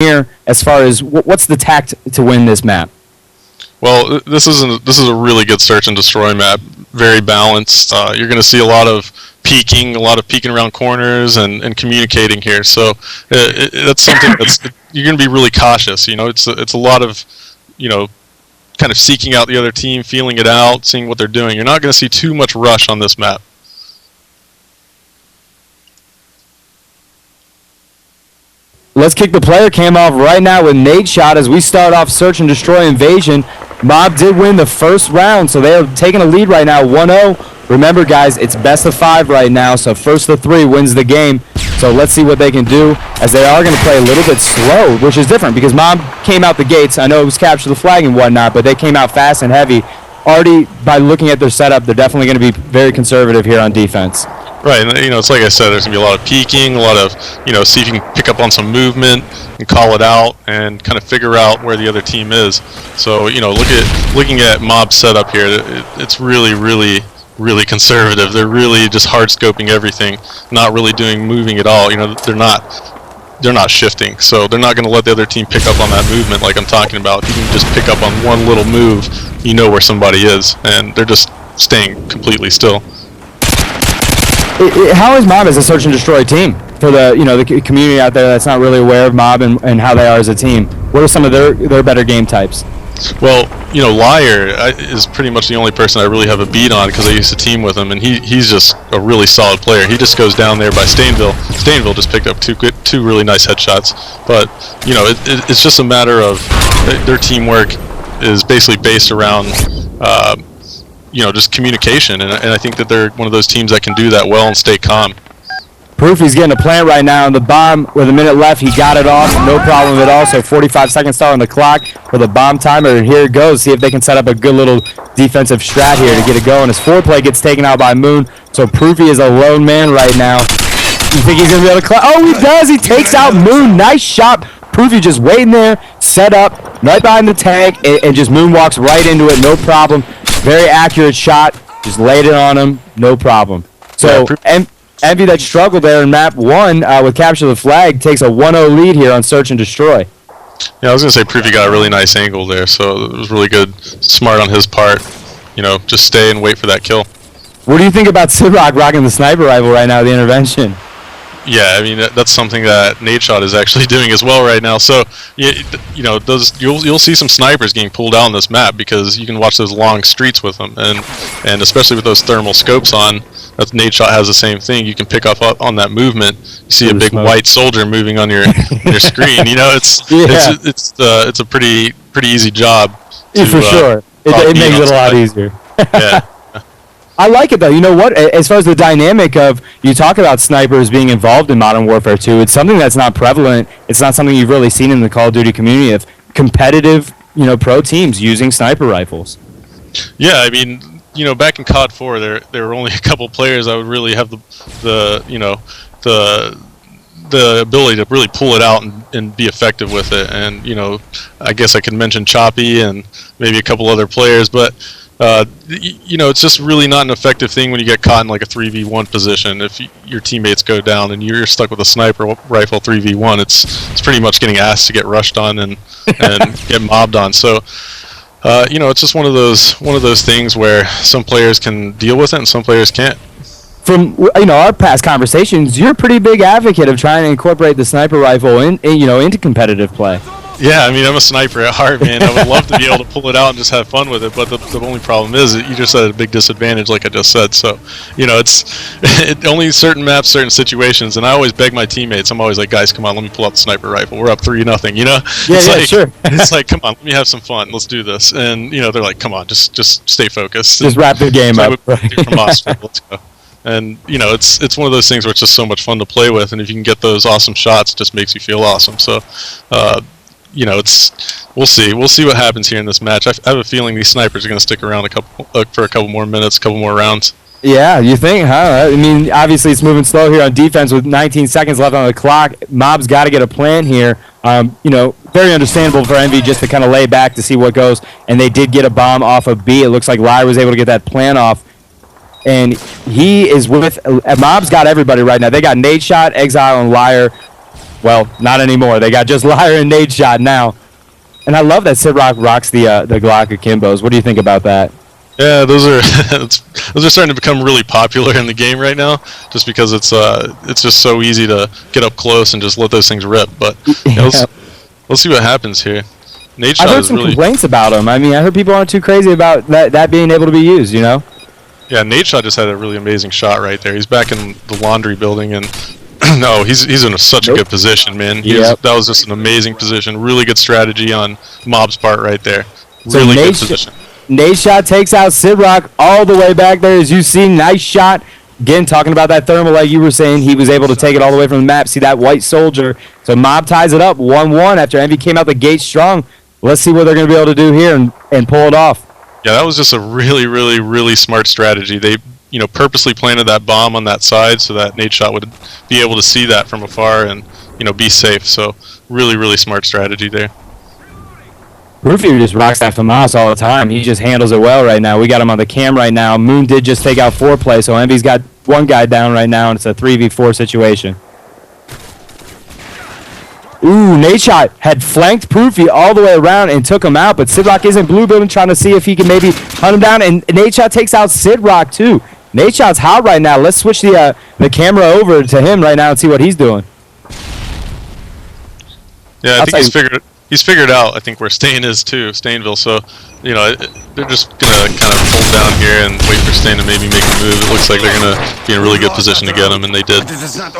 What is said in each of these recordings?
here as far as what's the tact to win this map? Well, this is a really good search and destroy map. Very balanced. You're going to see a lot of peeking around corners and communicating here. So that's something you're going to be really cautious. You know, it's a lot of, you know, kind of seeking out the other team, feeling it out, seeing what they're doing. You're not going to see too much rush on this map. Let's kick the player cam off right now with Nate Shot as we start off search and destroy invasion. Mob did win the first round, so they're taking a lead right now, 1-0. Remember, guys, it's best of 5 right now, so first of 3 wins the game. So let's see what they can do, as they are going to play a little bit slow, which is different because Mob came out the gates. I know it was capture the flag and whatnot, but they came out fast and heavy. Already, by looking at their setup, they're definitely going to be very conservative here on defense. Right, and you know, it's like I said, there's going to be a lot of peeking, a lot of, you know, see if you can pick up on some movement and call it out and kind of figure out where the other team is. So, you know, looking at Mob's setup here, it's really conservative. They're really just hard scoping everything, not really moving at all. You know, they're not shifting, so they're not going to let the other team pick up on that movement like I'm talking about. If you can just pick up on one little move, you know where somebody is, and they're just staying completely still. How is Mob as a search and destroy team for the the community out there that's not really aware of Mob and how they are as a team? What are some of their better game types? Well, you know, Liar is pretty much the only person I really have a beat on because I used to team with him, and he's just a really solid player. He just goes down there by Stainville. Stainville just picked up two really nice headshots. But, you know, it's just a matter of their teamwork is basically based around, you know, just communication, and I think that they're one of those teams that can do that well and stay calm. Proofy's getting a plant right now on the bomb with a minute left. He got it off, no problem at all. So 45 seconds start on the clock for the bomb timer. And here it goes. See if they can set up a good little defensive strat here to get it going. His foreplay gets taken out by Moon. So Proofy is a lone man right now. You think he's going to be able to oh, he does. He takes out Moon. Nice shot. Proofy just waiting there, set up, right behind the tank, and just moonwalks right into it. No problem. Very accurate shot. Just laid it on him. No problem. So, Envy that struggled there in map 1 with capture the flag takes a 1-0 lead here on search and destroy. Yeah, I was going to say Proofy got a really nice angle there, so it was really good, smart on his part. You know, just stay and wait for that kill. What do you think about Sidrock rocking the sniper rifle right now, the intervention? Yeah, I mean that's something that Nate Shot is actually doing as well right now. So you know, you'll see some snipers getting pulled out on this map because you can watch those long streets with them, and especially with those thermal scopes on. That's Nate Shot has the same thing. You can pick up on that movement. You see a big white soldier moving on your screen. You know, it's a pretty easy job. For sure, it makes it a lot easier. Yeah. I like it though. You know what? As far as the dynamic of, you talk about snipers being involved in Modern Warfare 2, it's something that's not prevalent. It's not something you've really seen in the Call of Duty community of competitive, you know, pro teams using sniper rifles. Yeah, I mean, you know, back in COD 4, there were only a couple players that would really have the ability to really pull it out and be effective with it. And you know, I guess I could mention Choppy and maybe a couple other players, but. You know, it's just really not an effective thing when you get caught in like a 3v1 position. If your teammates go down and you're stuck with a sniper rifle 3v1, it's pretty much getting asked to get rushed on and get mobbed on. So, you know, it's just one of those things where some players can deal with it and some players can't. From our past conversations, you're a pretty big advocate of trying to incorporate the sniper rifle into competitive play. Yeah, I mean, I'm a sniper at heart, man. I would love to be able to pull it out and just have fun with it, but the only problem is that you just at a big disadvantage, like I just said. So, you know, it's only certain maps, certain situations, and I always beg my teammates. I'm always like, guys, come on, let me pull out the sniper rifle. We're up 3-0, you know? Sure. It's like, come on, let me have some fun. Let's do this. And, you know, they're like, come on, just stay focused. Just wrap the game up. From Austria, let's go. And, you know, it's one of those things where it's just so much fun to play with, and if you can get those awesome shots, it just makes you feel awesome. So, you know, we'll see what happens here in this match. I have a feeling these snipers are going to stick around for a couple more minutes, a couple more rounds. Yeah, you think, huh? I mean, obviously it's moving slow here on defense with 19 seconds left on the clock. Mob's got to get a plan here. You know, very understandable for Envy just to kind of lay back to see what goes. And they did get a bomb off of B. It looks like Liar was able to get that plan off. And he is with Mob's got everybody right now. They got Nade Shot, Exile, and Liar. Well, not anymore. They got just Liar and Nade Shot now. And I love that Sidrock rocks the Glock Akimbos. What do you think about that? Yeah, those are those are starting to become really popular in the game right now, just because it's just so easy to get up close and just let those things rip. But let's see what happens here. Nade Shot I've heard is some really complaints about him. I mean, I heard people aren't too crazy about that being able to be used, you know? Yeah, Nade Shot just had a really amazing shot right there. He's back in the laundry building, and no, he's in such a good position, man. That was just an amazing position. Really good strategy on Mob's part right there. Really good position. Nade Shot takes out Sidrock all the way back there, as you see. Nice shot. Again, talking about that thermal, like you were saying, he was able to take it all the way from the map. See that white soldier. So Mob ties it up 1-1 after Envy came out the gate strong. Let's see what they're going to be able to do here and pull it off. Yeah, that was just a really, really, really smart strategy. They, purposely planted that bomb on that side so that Nade Shot would be able to see that from afar and, be safe. So really, really smart strategy there. Roofy just rocks that FAMAS all the time. He just handles it well right now. We got him on the cam right now. Moon did just take out 4Play, so Envy's got one guy down right now, and it's a 3v4 situation. Ooh, Nade Shot had flanked Proofy all the way around and took him out, but Sidrock is in blue building trying to see if he can maybe hunt him down, and Nade Shot takes out Sidrock too. Nade Shot's hot right now. Let's switch the camera over to him right now and see what he's doing. Yeah, I think he's figured out, I think, where Stain is too, Stainville. So, they're just gonna kind of hold down here and wait for Stain to maybe make a move. It looks like they're gonna be in a really good position to get him, and they did.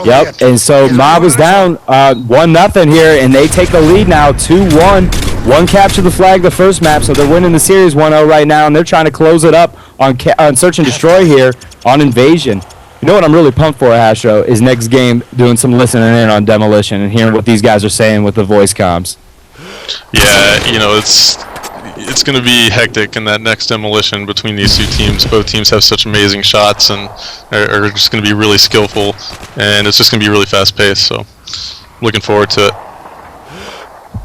Yep, and so Mob is down 1-0 here, and they take the lead now, 2-1. One capture the flag the first map, so they're winning the series 1-0 right now, and they're trying to close it up on Search and Destroy here on Invasion. You know what I'm really pumped for, Hastro, is next game doing some listening in on Demolition and hearing what these guys are saying with the voice comms. Yeah, it's going to be hectic in that next Demolition between these two teams. Both teams have such amazing shots and are just going to be really skillful, and it's just going to be really fast-paced, so looking forward to it.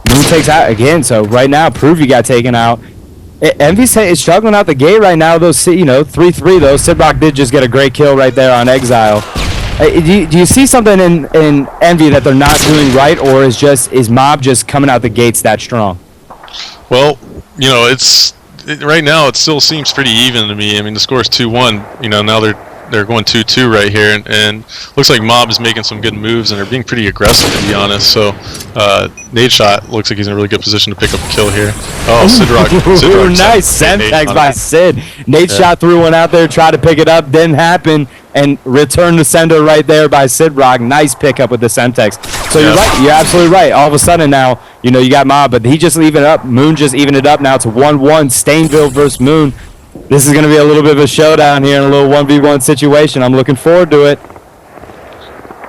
Moon takes out again, so right now, Proofy got taken out. Envy is struggling out the gate right now. Those 3-3 though. Sidrock did just get a great kill right there on Exile. Do you see something in Envy that they're not doing right, or is Mob just coming out the gates that strong? Well, right now it still seems pretty even to me. I mean, the score is 2-1. Now they're going 2-2 right here, and looks like Mob is making some good moves and they're being pretty aggressive, to be honest. So Nade Shot looks like he's in a really good position to pick up a kill here. Oh, Sidrock nice Semtex by Sid. Nade Shot threw one out there, tried to pick it up, didn't happen, and returned the sender right there by Sidrock. Nice pickup with the Semtex. So you're right, you're absolutely right. All of a sudden now, you got Mob, but he just evened it up. Moon just evened it up now to 1-1. Stainville versus Moon. This is going to be a little bit of a showdown here in a little 1v1 situation. I'm looking forward to it.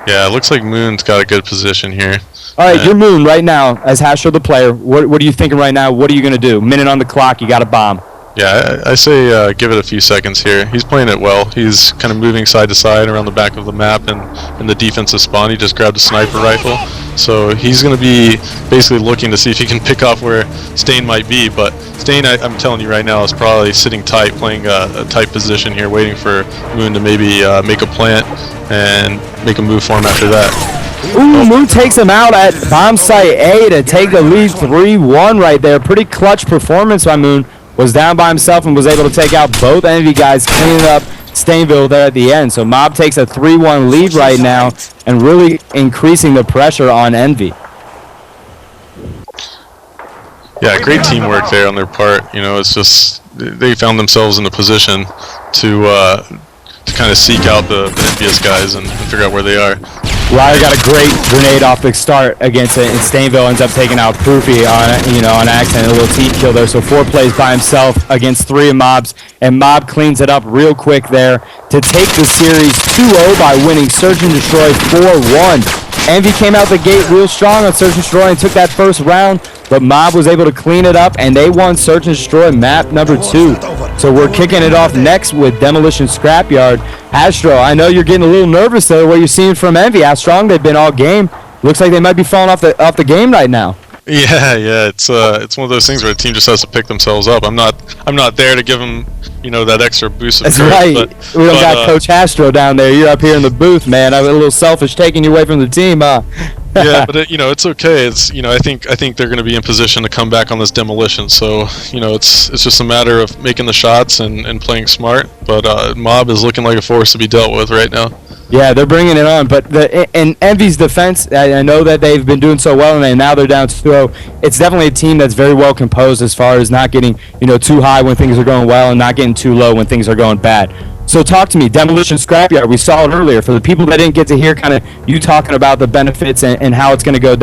Yeah, it looks like Moon's got a good position here. All right, you're Moon right now as Hastro the player. What are you thinking right now? What are you going to do? Minute on the clock, you got a bomb. Yeah, I say give it a few seconds here. He's playing it well. He's kind of moving side to side around the back of the map, and in the defensive spawn, he just grabbed a sniper rifle. So he's going to be basically looking to see if he can pick off where Stain might be. But Stain, I'm telling you right now, is probably sitting tight, playing a tight position here, waiting for Moon to maybe make a plant and make a move for him after that. Ooh, Moon takes him out at bomb site A to take the lead 3-1 right there. Pretty clutch performance by Moon. Was down by himself and was able to take out both Envy guys, cleaning up Stainville there at the end. So Mob takes a 3-1 lead right now and really increasing the pressure on Envy. Yeah, great teamwork there on their part. It's just they found themselves in a position to kind of seek out the envious guys and figure out where they are. Ryer got a great grenade off the start against it, and Stainville ends up taking out Proofy on accident, a little team kill there. So 4 plays by himself against 3 of Mob's, and Mob cleans it up real quick there to take the series 2-0 by winning Search and Destroy 4-1. Envy came out the gate real strong on Search and Destroy and took that first round, but Mob was able to clean it up, and they won Search and Destroy map number 2. So we're kicking it off next with Demolition Scrapyard. Hastro, I know you're getting a little nervous there. What you're seeing from Envy, how strong they've been all game. Looks like they might be falling off the game right now. Yeah. It's one of those things where the team just has to pick themselves up. I'm not there to give them, that extra boost of That's courage, right. We don't got but, Coach Hastro down there. You're up here in the booth, man. I'm a little selfish taking you away from the team, huh? yeah, but it's okay. It's I think they're going to be in position to come back on this demolition. So it's just a matter of making the shots and playing smart. But Mob is looking like a force to be dealt with right now. Yeah, they're bringing it on. But in EnVy's defense, I know that they've been doing so well, and now they're down 2-0. It's definitely a team that's very well composed as far as not getting too high when things are going well and not getting too low when things are going bad. So talk to me, Demolition Scrapyard. We saw it earlier. For the people that didn't get to hear kind of you talking about the benefits and how it's going to go down.